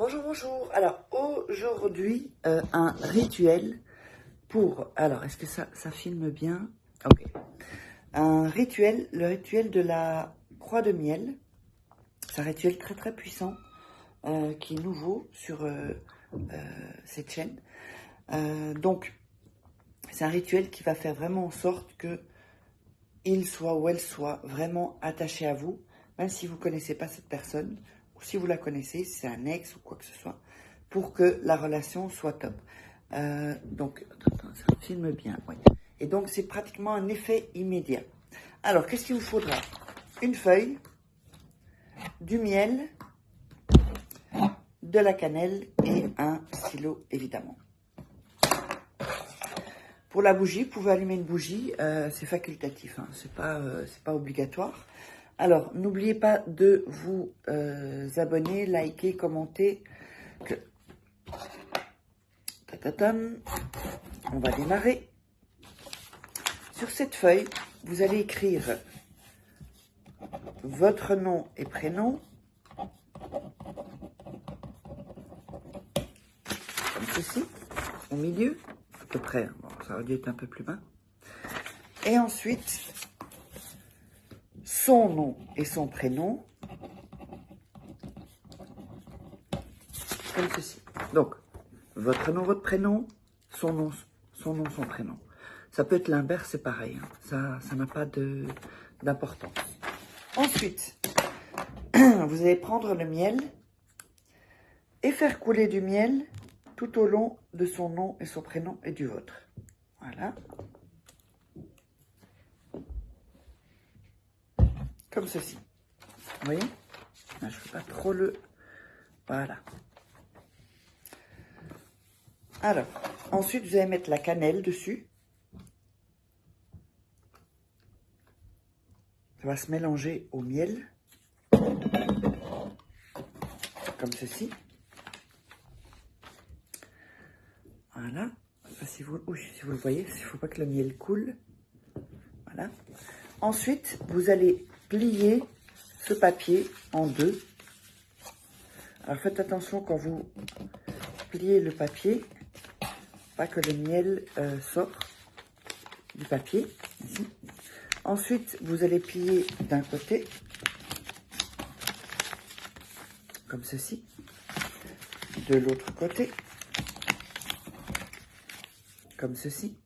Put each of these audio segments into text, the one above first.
Bonjour, bonjour. Alors, aujourd'hui, un rituel pour... Alors, est-ce que ça filme bien? Ok. Un rituel, le rituel de la croix de miel. C'est un rituel très, très puissant qui est nouveau sur cette chaîne. Donc, c'est un rituel qui va faire vraiment en sorte que il soit ou elle soit vraiment attaché à vous, même si vous ne connaissez pas cette personne, ou si vous la connaissez, si c'est un ex ou quoi que ce soit, pour que la relation soit top. Donc, attends, ça filme bien, oui. Et donc, c'est pratiquement un effet immédiat. Alors, qu'est-ce qu'il vous faudra? Une feuille, du miel, de la cannelle et un stylo, évidemment. Pour la bougie, vous pouvez allumer une bougie, c'est facultatif, hein, c'est pas obligatoire. Alors, n'oubliez pas de vous abonner, liker, commenter. On va démarrer. Sur cette feuille, vous allez écrire votre nom et prénom, comme ceci, au milieu, à peu près, bon, ça aurait dû être un peu plus bas. Et ensuite, son nom et son prénom, comme ceci. Donc, votre nom, votre prénom, son nom, son prénom. Ça peut être l'inverse, c'est pareil. Hein. Ça n'a pas d'importance. Ensuite, vous allez prendre le miel et faire couler du miel tout au long de son nom et son prénom et du vôtre. Voilà. Comme ceci. Vous voyez? Là, je ne fais pas trop le... Voilà. Alors, ensuite, vous allez mettre la cannelle dessus. Ça va se mélanger au miel. Comme ceci. Voilà. Si vous le voyez, il ne faut pas que le miel coule. Voilà. Ensuite, vous allez plier ce papier en deux. Alors, faites attention quand vous pliez le papier, pas que le miel sorte du papier. Ici. Ensuite, vous allez plier d'un côté, comme ceci, de l'autre côté, comme ceci,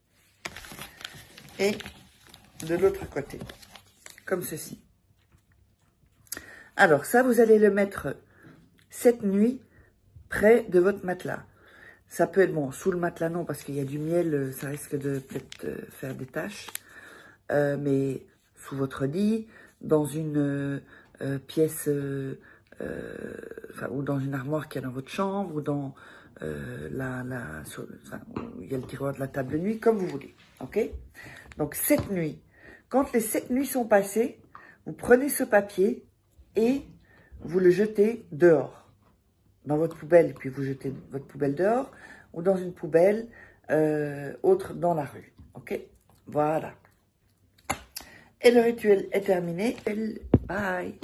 et de l'autre côté, comme ceci. Alors ça, vous allez le mettre cette nuit près de votre matelas. Ça peut être, bon, sous le matelas non, parce qu'il y a du miel, ça risque de peut-être faire des taches. Mais sous votre lit, dans une pièce, ou dans une armoire qu'il y a dans votre chambre, ou dans où il y a le tiroir de la table de nuit, comme vous voulez. Ok? Donc, cette nuit, quand les 7 nuits sont passées, vous prenez ce papier et vous le jetez dehors, dans votre poubelle, et puis vous jetez votre poubelle dehors, ou dans une poubelle autre dans la rue. Ok? Voilà. Et le rituel est terminé. Bye.